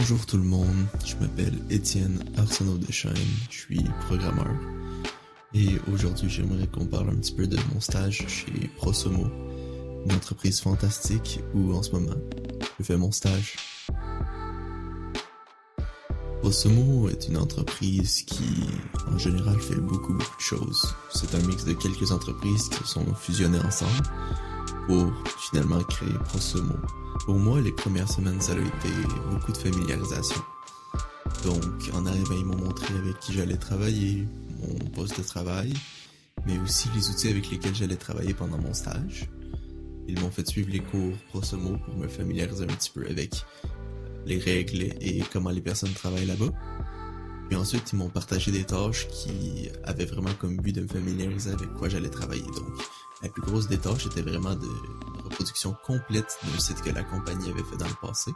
Bonjour tout le monde, je m'appelle Étienne Arsenault-Deschênes, je suis programmeur et aujourd'hui j'aimerais qu'on parle un petit peu de mon stage chez Prosomo, une entreprise fantastique où en ce moment je fais mon stage. Prosomo est une entreprise qui en général fait beaucoup de choses. C'est un mix de quelques entreprises qui se sont fusionnées ensemble pour finalement créer Prosomo. Pour moi, les premières semaines, ça a été beaucoup de familiarisation. Donc, en arrivant, ils m'ont montré avec qui j'allais travailler, mon poste de travail, mais aussi les outils avec lesquels j'allais travailler pendant mon stage. Ils m'ont fait suivre les cours Prosomo pour me familiariser un petit peu avec les règles et comment les personnes travaillent là-bas. Puis ensuite, ils m'ont partagé des tâches qui avaient vraiment comme but de me familiariser avec quoi j'allais travailler. Donc, la plus grosse des tâches était vraiment de reproduction complète d'un site que la compagnie avait fait dans le passé.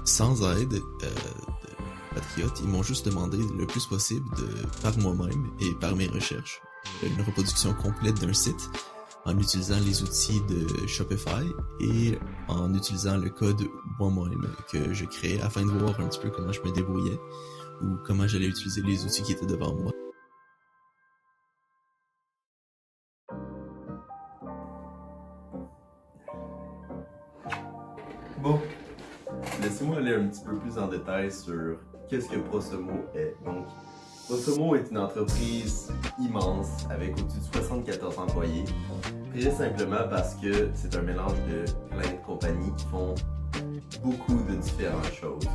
Sans aide de patriotes, ils m'ont juste demandé le plus possible par moi-même et par mes recherches, une reproduction complète d'un site en utilisant les outils de Shopify et en utilisant le code moi-même que je créais afin de voir un petit peu comment je me débrouillais ou comment j'allais utiliser les outils qui étaient devant moi. Bon, laissez-moi aller un petit peu plus en détail sur qu'est-ce que Prosomo est. Donc, Prosomo est une entreprise immense avec au-dessus de 74 employés, très simplement parce que c'est un mélange de plein de compagnies qui font beaucoup de différentes choses.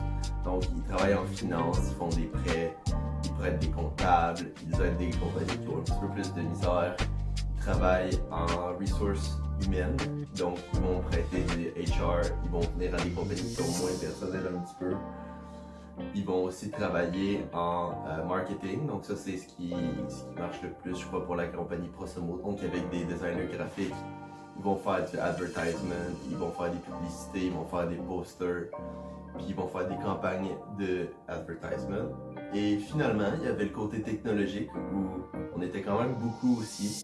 Donc, ils travaillent en finance, ils font des prêts, ils prêtent des comptables, ils aident des compagnies qui ont un petit peu plus de misère. Ils travaillent en ressources humaines, donc ils vont prêter des HR, ils vont venir à des compagnies qui ont moins de personnel un petit peu. Ils vont aussi travailler en marketing, donc ça c'est ce qui marche le plus, je crois, pour la compagnie Prosomo. Donc avec des designers graphiques, ils vont faire du advertisement, ils vont faire des publicités, ils vont faire des posters, puis ils vont faire des campagnes de advertisement. Et finalement, il y avait le côté technologique où on était quand même beaucoup aussi,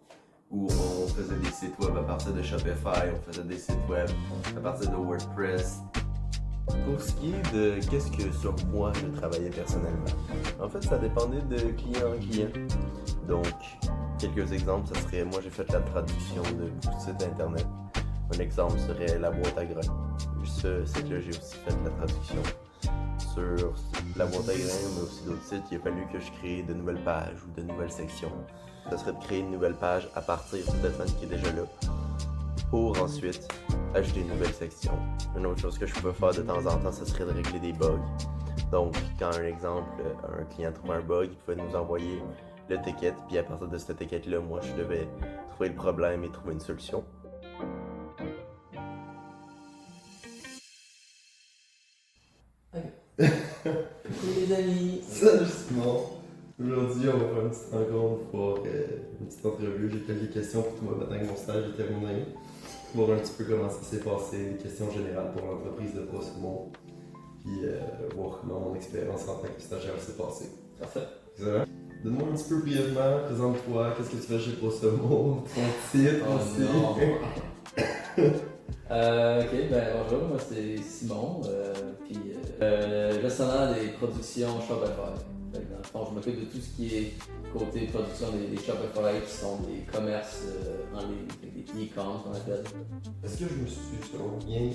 où on faisait des sites web à partir de Shopify, on faisait des sites web à partir de WordPress. Pour ce qui est de qu'est-ce que sur moi je travaillais personnellement, en fait ça dépendait de client en client. Donc, quelques exemples, ça serait, moi j'ai fait la traduction de beaucoup de sites internet. Un exemple serait la boîte à grains. Ce site-là, j'ai aussi fait la traduction sur la boîte à grains, mais aussi d'autres sites. Il a fallu que je crée de nouvelles pages ou de nouvelles sections. Ça serait de créer une nouvelle page à partir du document qui est déjà là, pour ensuite ajouter une nouvelle section. Une autre chose que je pouvais faire de temps en temps, ce serait de régler des bugs. Donc, quand un exemple, un client trouvait un bug, il pouvait nous envoyer le ticket, puis à partir de ce ticket-là, moi, je devais trouver le problème et trouver une solution. Ok. Coucou les amis! Salut Simon! Aujourd'hui, on va faire une petite rencontre pour une petite entrevue. J'ai quelques questions pour toi maintenant que mon stage est terminé. Voir un petit peu comment ça s'est passé, des questions générales pour l'entreprise de Prosomo, puis voir comment mon expérience en tant que stagiaire s'est passée. Parfait. Excellent. Donne-moi un petit peu brièvement, présente-toi, qu'est-ce que tu fais chez Prosomo, ton titre aussi. Ok, bonjour, moi c'est Simon, puis gestionnaire des productions Shopify. Fait que dans le fond, je m'occupe de tout ce qui est côté production des Shopify, qui sont des commerces en ligne, des e-commerce qu'on appelle. Est-ce que je me suis, selon bien,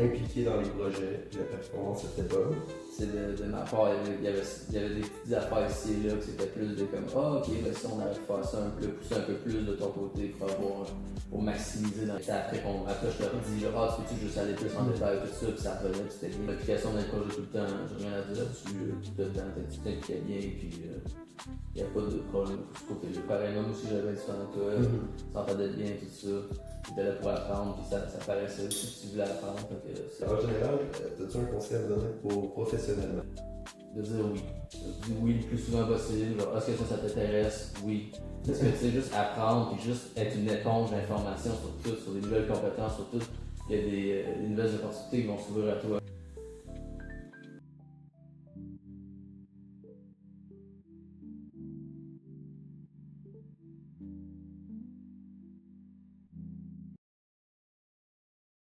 impliqué dans les projets, puis la performance était bonne? C'est de ma part, il y avait des petites affaires ici et là, que c'était plus de comme ok, ben si on aurait pu faire ça pousser un peu plus de ton côté pour maximiser dans le temps. Après je leur dis, tu peux juste aller plus en détail tout ça, puis ça revenait, puis c'était bien. L'application d'un projet tout le temps, j'ai rien à dire là-dessus, tout le temps, tu t'impliquais bien, puis il n'y a pas de problème de ce côté-là. Pareil, moi aussi j'avais du temps à toi, s'entendait bien, tout ça. J'étais là pour apprendre, puis ça paraissait aussi que tu voulais apprendre. En général, as-tu un conseil à me donner pour professionnellement? De dire oui. De dire oui le plus souvent possible. Genre, est-ce que ça t'intéresse? Oui. Parce que tu sais, juste apprendre et juste être une éponge d'informations sur tout, sur des nouvelles compétences, sur tout. Il y a des nouvelles opportunités qui vont s'ouvrir à toi.